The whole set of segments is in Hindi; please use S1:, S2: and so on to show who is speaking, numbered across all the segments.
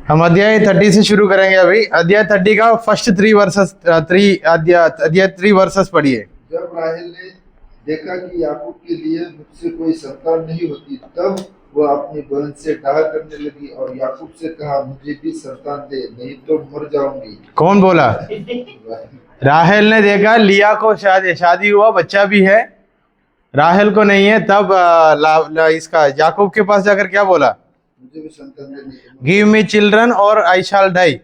S1: हम अध्याय 30 से शुरू करेंगे। अभी अध्याय 30 का फर्स्ट 3 वर्सेस अध्याय 3 वर्सेस पढ़िए।
S2: जब राहेल ने देखा कि याकूब के लिए मुझसे कोई संतान नहीं होती, तब वह अपनी बहन से डाह करने लगी और याकूब से कहा, मुझे भी संतान दे, नहीं तो मर जाऊंगी।
S1: कौन बोला? राहेल ने देखा लिया को शादी हुआ, बच्चा भी है, राहेल को नहीं है, तब इसका याकूब के पास जाकर क्या बोला?
S2: मुझे भी संतान दे।
S1: गिव मी चिल्ड्रन और आई शैल die.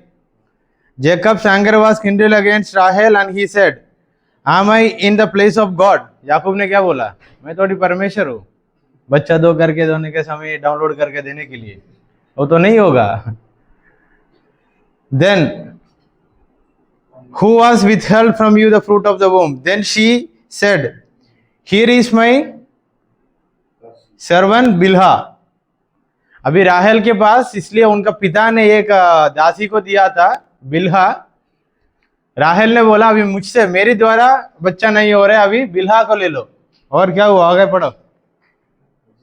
S1: Jacob's anger was kindled against Rahel and he said, Am I in the place of God? याकूब ने क्या बोला? मैं थोड़ी परमेश्वर हूँ, बच्चा दो करके दोने के समय डाउनलोड करके देने के लिए, वो तो नहीं होगा। Then who was withheld from you the fruit of the womb? Then she said, Here is my servant Bilha. अभी राहेल के पास, इसलिए उनका पिता ने एक दासी को दिया था बिल्हा। राहेल ने बोला अभी मुझसे, मेरे द्वारा बच्चा नहीं हो रहा है, अभी बिल्हा को ले लो। और क्या हुआ, आगे पढ़ो।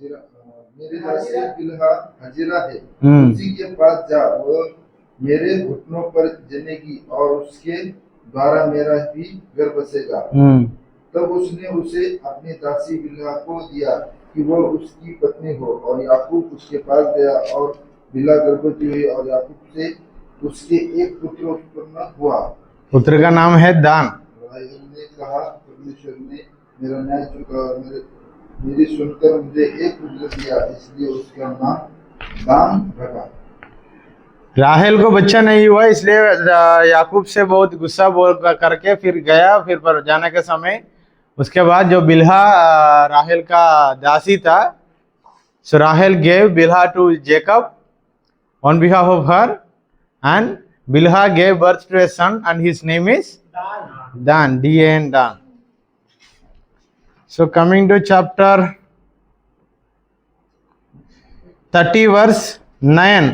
S2: मेरी दासी बिल्हा हजीरा है, उसी के पास जा, वह मेरे घुटनों पर जनेगी और उसके द्वारा मेरा भी घर बसेगा। तब उसने उसे अपनी दासी बिल्हा को दिया कि वो उसकी पत्नी हो, और याकूब उसके पास गया और बिल्हा गर्भवती हुई और याकूब से उसके एक पुत्र उत्पन्न हुआ। पुत्र
S1: का नाम है दान।
S2: राहेल ने कहा, परमेश्वर ने मेरा न्याय चुका और मेरी सुनकर मुझे एक पुत्र दिया, इसलिए उसका नाम दान रखा।
S1: राहेल को बच्चा नहीं हुआ, इसलिए याकूब से बहुत गुस्सा बोल करके फिर गया। फिर पर जाने के समय उसके बाद जो बिल्हा राहेल का दासी था, सो राहेल gave Bilhah to Jacob on behalf of her, and Bilha gave birth to a son and his name is Dan, D-A-N, Dan. So coming to chapter 30 verse 9.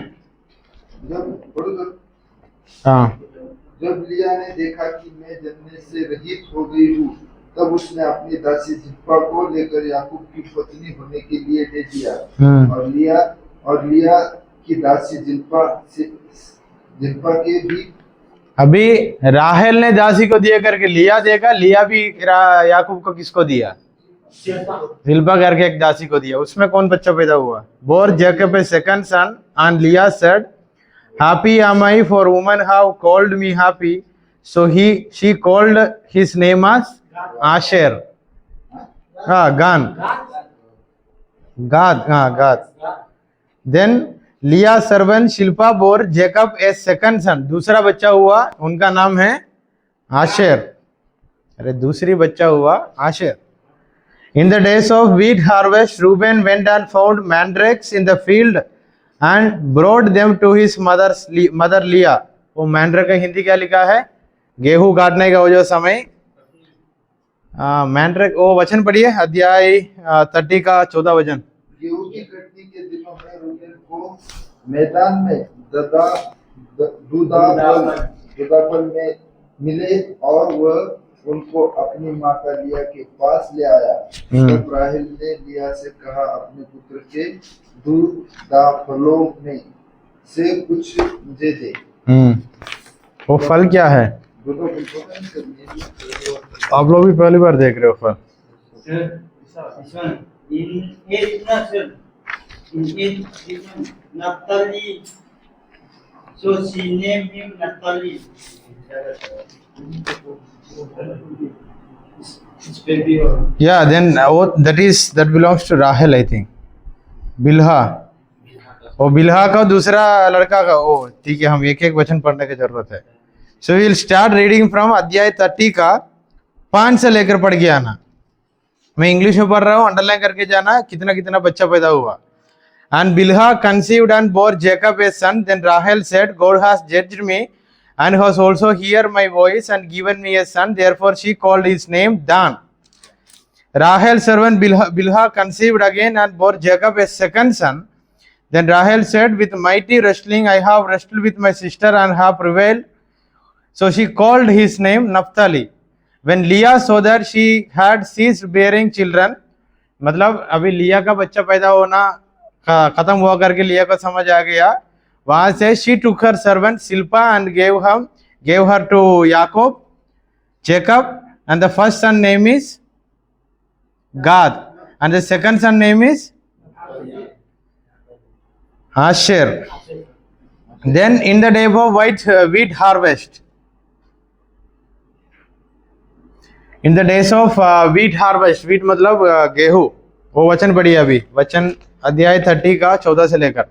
S2: जब लिया ने देखा कि मैं जन्म से रहित हो गई हूँ, तब उसने अपनी दासी जिल्पा को लेकर याकूब की पत्नी होने के लिए दे दिया। और लिया की दासी जिल्पा के भी,
S1: अभी राहेल ने दासी को दिया करके लिया देगा, लिया भी याकूब को किसको दिया? जिल्पा करके एक दासी को दिया। उसमें कौन बच्चा पैदा हुआ? Bore Jacob a second son and Leah said, happy am I for women have called me happy, so she called his name as Asher. Gad. Then Leah servant Zilpah bore Jacob a second son, दूसरा बच्चा हुआ, उनका नाम है आशेर। अरे दूसरी बच्चा हुआ Asher. In the days of wheat harvest Reuben went and found mandrakes in the field and brought them to his mother Leah. वो मैंड्रेक का हिंदी क्या लिखा है? गेहूं काटने का वो जो समय, मैंड्रेक, वो वचन पढ़िए अध्याय 30 का 14 वचन।
S2: गेहूं की कटनी के दिनों में रूबेन को मैदान में दूदापल में मिले और वह उनको अपनी माता लिया के पास ले आया। तब राहेल ने लिया से कहा, अपने पुत्र के दूदापलों में से कुछ मुझे दे।
S1: वो फल क्या है? आप लोग भी पहली बार देख रहे हो फल?
S3: Naphtali, so she named him Naphtali.
S1: Yeah, then that belongs to Rahel, I think. Bilha, और बिल्हा का दूसरा लड़का का, ओ ठीक है, हम एक एक वचन पढ़ने की जरूरत है। So will start reading from अध्याय 30 का 5 से लेकर पढ़ के आना। मैं इंग्लिश में पढ़ रहा हूँ, अंडरलाइन करके जाना कितना कितना बच्चा पैदा हुआ। And Bilhah conceived and bore Jacob a son. Then Rahel said, God has judged me and has also heard my voice and given me a son. Therefore she called his name Dan. Rahel's servant Bilhah conceived again and bore Jacob a second son. Then Rahel said, with mighty wrestling I have wrestled with my sister and have prevailed. So she called his name Naphtali. When Leah saw that she had ceased bearing children, मतलब अभी लिया का बच्चा पैदा होना खत्म हुआ करके लिया को समझ आ गया, वहां से she took her servant Zilpah and gave her to याकूब Jacob and the first son name is Gad and the second son name is Asher. Then in the day of wheat harvest. In the days of wheat harvest. Wheat मतलब गेहूं. वो वचन पढ़िए अभी. वचन अध्याय 30 का 14 से लेकर.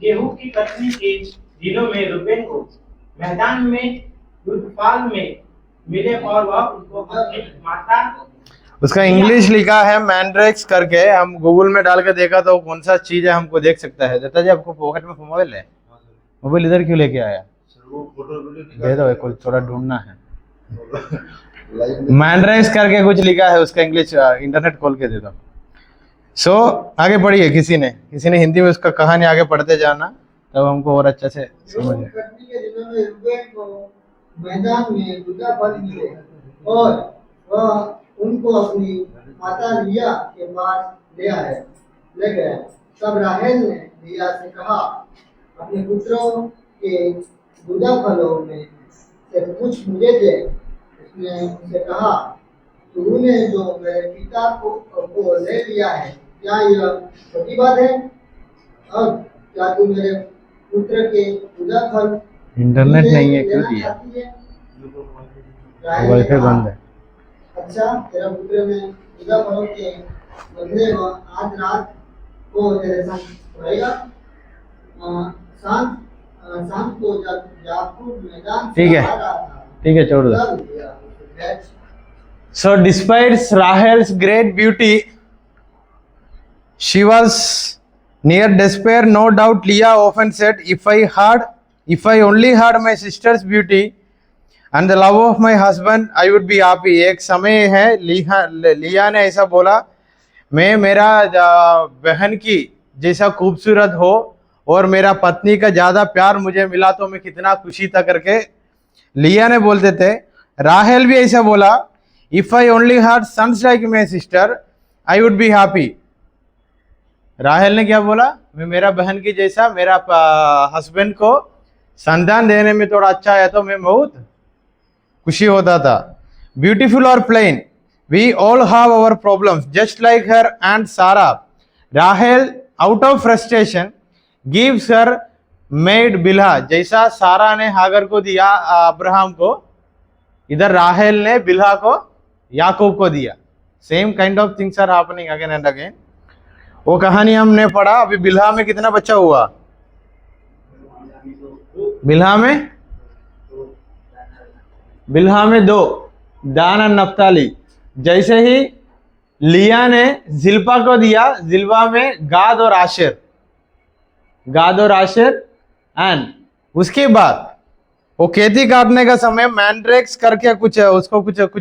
S3: गेहूं की कटनी के दिनों में रूबेन को मैदान में युद्धपाल में मिले और वह उनको अपनी माता
S1: उसका इंग्लिश लिखा है मैंड्रेक्स करके. हम गूगल में डाल के देखा तो कौन सा चीज है हमको देख सकता है. दत्ता जी आपको पॉकेट में मोबाइल है? मोबाइल इधर क्यों लेके आया? दे दो, कुछ थोड़ा ढूंढना है. मैंड्रेक्स करके कुछ लिखा है, उसका इंग्लिश इंटरनेट खोल के दे दो. सो आगे पढ़िए. किसी ने हिंदी में उसका कहानी आगे पढ़ते जाना तब हमको और अच्छा से समझ में.
S4: कटनी के दिनों में रूबेन को मैदान में दूजा फल मिले और वह उनको अपनी माता लिया के पास ले गया. तब राहेल ने लिया से कहा, अपने पुत्रों के दूजा फलों में से कुछ मुझे दे. उसने उनसे कहा, तूने जो मेरे पिता को ले लिया है, क्या यह छोटी बात है? अब क्या तू मेरे पुत्र के दूजा फल
S1: इंटरनेट नहीं है क्यों दिया? वाईफाई बंद है.
S4: अच्छा, तेरा पुत्र में दूजा फलों के बदले वह आज रात को तेरे संग रहेगा. शाम को जब याकूब मैदान से आ रहा था,
S1: ठीक है, छोड़ दो. So despite Rahel's great beauty, she was near despair. No doubt Leah often said, if I only had my sister's beauty and the love of my husband, I would be happy. एक समय है लिया ने ऐसा बोला, मैं मेरा बहन की जैसा खूबसूरत हो और मेरा पत्नी का ज्यादा प्यार मुझे मिला तो मैं कितना खुशी था करके लिया ने बोलते थे. राहेल भी ऐसा बोला, if I only had sons like my sister I would be happy. राहेल ने क्या बोला? मैं मेरा बहन की जैसा मेरा हस्बैंड को संतान देने में थोड़ा अच्छा है तो मैं बहुत खुशी होता था. ब्यूटीफुल और plain, we all have our problems just like her and Sarah. राहेल out of frustration gives her maid Bilhah. जैसा सारा ने हागर को दिया अब्राहम को, इधर राहेल ने बिल्हा को याकूब को दिया. Same kind of things are happening again and again. वो कहानी हमने पढ़ा. अभी बिल्हा में कितना बच्चा हुआ? बिल्हा में 2, दान और नफ्ताली. जैसे ही लिया ने जिल्पा को दिया, जिल्पा में गाद और आशेर एंड उसके बाद वो खेती काटने का समय मैंड्रेक्स करके कुछ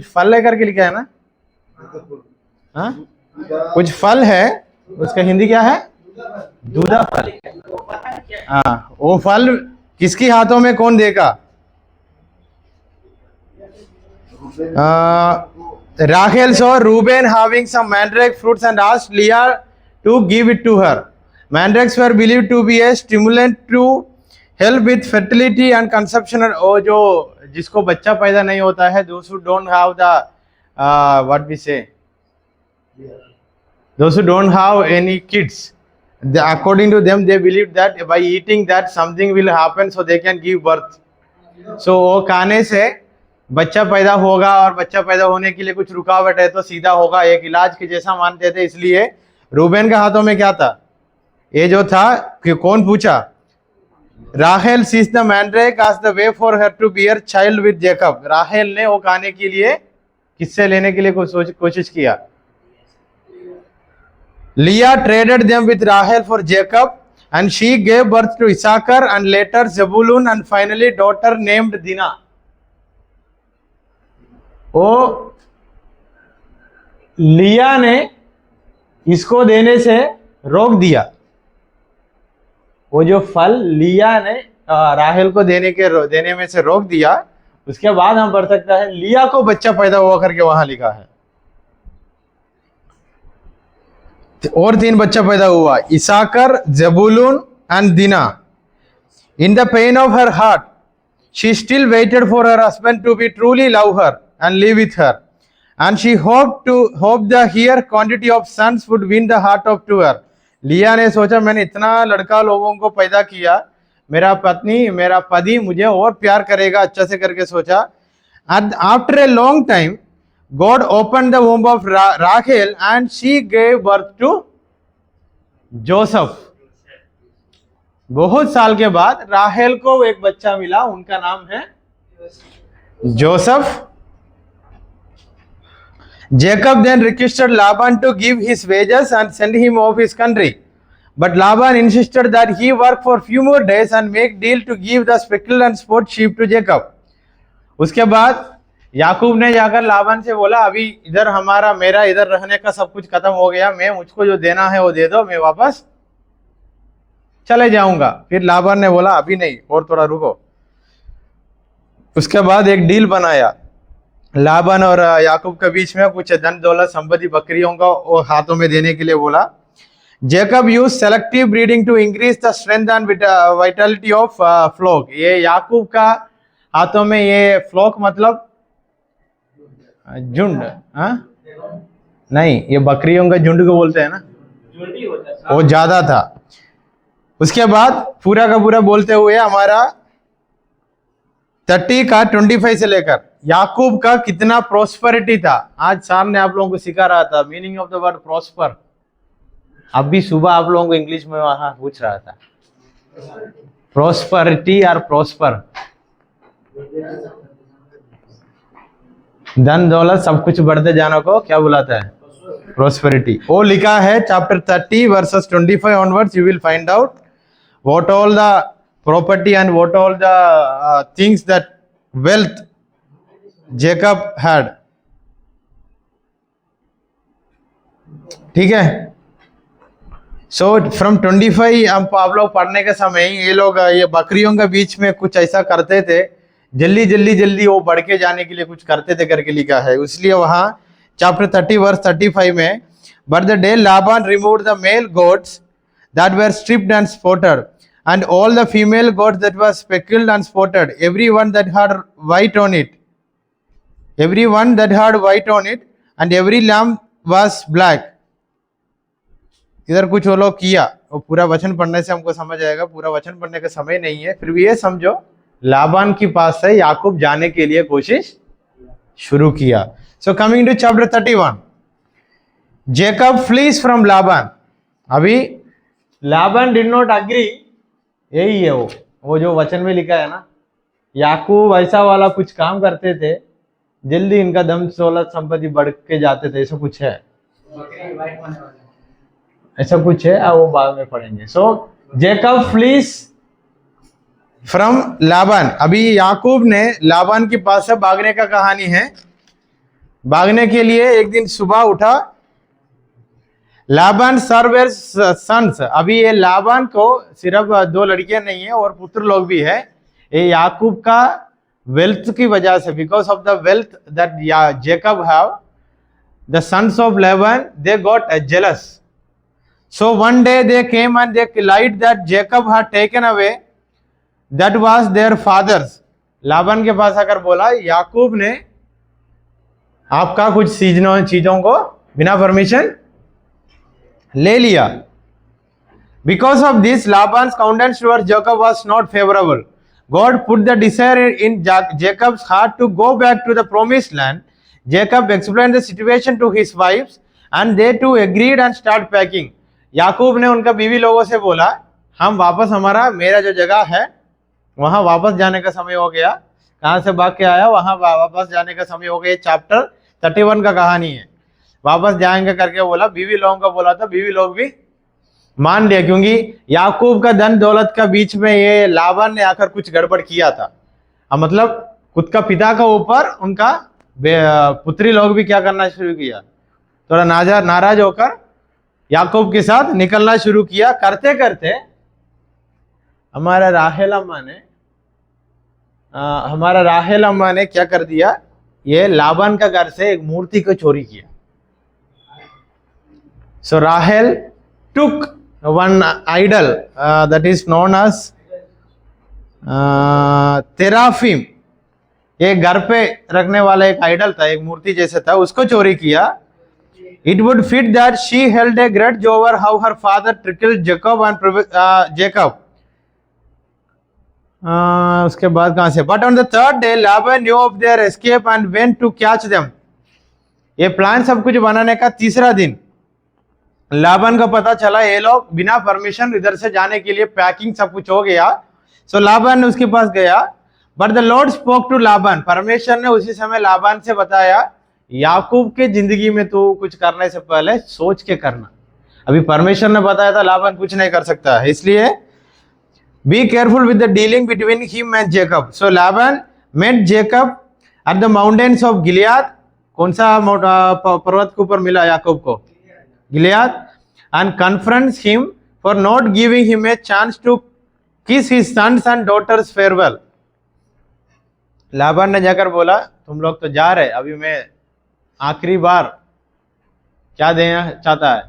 S1: फल है करके लिखा है ना. हाँ, कुछ फल है, उसका हिंदी क्या है? दूधा फल. हाँ, वो फल किसकी हाथों में कौन देगा? Rachel saw Reuben having some mandrake fruits and asked Leah to give it to her. Mandrakes were believed to be a stimulant to help with fertility and conception. और जो जिसको बच्चा पैदा नहीं होता है, those who don't have the what we say, those who don't have any kids, according to them they believe that by eating that something will happen so they can give birth. So वो खाने से बच्चा पैदा होगा और बच्चा पैदा होने के लिए कुछ रुकावट है तो सीधा होगा, एक इलाज के जैसा मानते थे. इसलिए रूबेन के हाथों में क्या था? ये जो था कि कौन पूछा? राहेल sees the mandrake as the way for her to bear child with Jacob. राहेल ने वो खाने के लिए किससे लेने के लिए कोशिश किया? Leah traded them with Rahel for Jacob and she gave birth to Issachar and later Zebulun and finally daughter named Dinah. वो लिया ने इसको देने से रोक दिया. वो जो फल लिया ने राहेल को देने में से रोक दिया. उसके बाद हम पढ़ सकता है लिया को बच्चा पैदा हुआ करके वहां लिखा है. और 3 बच्चा पैदा हुआ, Issachar, Zebulun and Dinah. In the pain of her heart, she still waited for her husband to be truly love her and live with her, and she hoped the here quantity of sons would win the heart of to her. लिया ने सोचा मैंने इतना लड़का लोगों को पैदा किया, मेरा पत्नी मेरा पति मुझे और प्यार करेगा, अच्छा से करके सोचा. And after a long time, God opened the womb of Rachel and she gave birth to Joseph. बहुत साल के बाद राहेल को एक बच्चा मिला, उनका नाम है Joseph. Jacob then requested Laban to give his wages and send him off his country. But Laban insisted that he work for few more days and make deal to give the speckled and spotted sheep to Jacob. उसके बाद याकूब ने जाकर लाबान से बोला अभी इधर मेरा इधर रहने का सब कुछ खत्म हो गया, मैं मुझको जो देना है वो दे दो, मैं वापस चले जाऊंगा. फिर लाबान ने बोला अभी नहीं, और थोड़ा रुको. उसके बाद एक डील बनाया लाबान और याकूब के बीच में, कुछ धन दौलत संपत्ति बकरियों का वो हाथों में देने के लिए बोला. Jacob use selective breeding to increase the strength and vitality of flock. ये याकूब का हाथों में ये फ्लॉक मतलब झुंड, नहीं ये बकरियों का झुंड को बोलते हैं ना,
S3: झुंडी होता है.
S1: वो ज्यादा था. उसके बाद पूरा का पूरा बोलते हुए हमारा 30 का 25 से लेकर याकूब का कितना प्रोस्पेरिटी था. आज सामने आप लोगों को सिखा रहा था meaning of the word prosper. अभी सुबह आप लोगों को इंग्लिश में वहां पूछ रहा था प्रोस्पेरिटी और प्रोस्पर. धन दौलत सब कुछ बढ़ते जाने को क्या बुलाता है? प्रोस्पेरिटी. वो लिखा है chapter 30 versus 25 onwards. You will find out what all the property and what all the things that wealth Jacob had. ठीक है. सो फ्रॉम 25 आप लोग पढ़ने के समय ये लोग ये बकरियों के बीच में कुछ ऐसा करते थे, जल्दी वो बढ़ के जाने के लिए कुछ करते थे करके लिखा है. इसलिए वहां चैप्टर 30 वर्स 35 में but the day Laban removed the male goats that were stripped and spotted and all the female goats that were speckled and spotted, every one that had white on it, and every lamb was black. इधर कुछ वो लोग किया. वो पूरा वचन पढ़ने से हमको समझ आएगा, पूरा वचन पढ़ने का समय नहीं है. फिर भी ये समझो लाबान के पास से याकूब जाने के लिए कोशिश शुरू किया. So coming to chapter 31, Jacob flees from Laban. अभी लाबान डिड नॉट अग्री. यही है वो जो वचन में लिखा है ना, याकूब ऐसा वाला कुछ काम करते थे, जल्दी इनका दम दौलत संपत्ति बढ़ के जाते थे. ऐसा कुछ है, ऐसा कुछ है, वो बाद में पढ़ेंगे. सो जेकब फ्लीज फ्रॉम लाबान. अभी याकूब ने लाबान के पास से भागने का कहानी है. भागने के लिए एक दिन सुबह उठा. Laban surveyor sons. अभी ये लाबान को सिर्फ 2 लड़कियां नहीं है और पुत्र लोग भी है. ये याकूब का वेल्थ की वजह से, because of the wealth that Jacob have, the sons of Laban they got jealous. So one day they came and they lied that Jacob had taken away that was their fathers. Laban के पास आकर बोला याकूब ने आपका कुछ चीजों को बिना परमिशन ले लिया. Because of this, Laban's countenance towards Jacob was not favorable. God put the desire in Jacob's heart to go back to the promised land. Jacob explained the situation to his wives and they too agreed and started packing. याकूब ने उनका बीवी लोगों से बोला हम वापस मेरा जो जगह है वहां वापस जाने का समय हो गया. कहां से भाग के आया, वहां वापस जाने का समय हो गया. चैप्टर 31 का कहानी है. वापस जाएंगे करके बोला. बीवी लोगों को बोला था, बीवी लोग भी मान लिया, क्योंकि याकूब का धन दौलत का बीच में ये लाबान ने आकर कुछ गड़बड़ किया था. मतलब खुद का पिता का ऊपर उनका पुत्री लोग भी क्या करना शुरू किया, थोड़ा नाराज होकर याकूब के साथ निकलना शुरू किया. करते करते हमारा राहेल अम्मा ने क्या कर दिया, ये लाबान का घर से एक मूर्ति को चोरी किया. So Rahel took one idol that is known as तेराफिम, एक घर पे रखने वाला एक आइडल था, एक मूर्ति जैसे था, उसको चोरी किया. It would fit that she held a grudge over how her father trickled Jacob and Jacob. उसके बाद कहां से? But on the third day Laban knew of their escape and went to catch them. ये प्लान सब कुछ बनाने का तीसरा दिन लाबान का पता चला ये लोग बिना परमिशन इधर से जाने के लिए पैकिंग सब कुछ हो गया. सो लाबान ने उसके पास गया. But the Lord spoke to Laban, परमेश्वर ने उसी समय लाबान से बताया याकूब के जिंदगी में तू कुछ करने से पहले सोच के करना. अभी परमेश्वर ने बताया था लाबान कुछ नहीं कर सकता है, इसलिए be careful with the dealing between him and Jacob. So Laban met Jacob at the mountains of Gilead. कौन सा पर्वत के ऊपर मिला याकूब को? Gilead. And confronts him for not giving him a chance to kiss his sons and daughters farewell. Laban ने जाकर बोला तुम लोग तो जा रहे, अभी मैं आखिरी बार क्या देना चाहता है,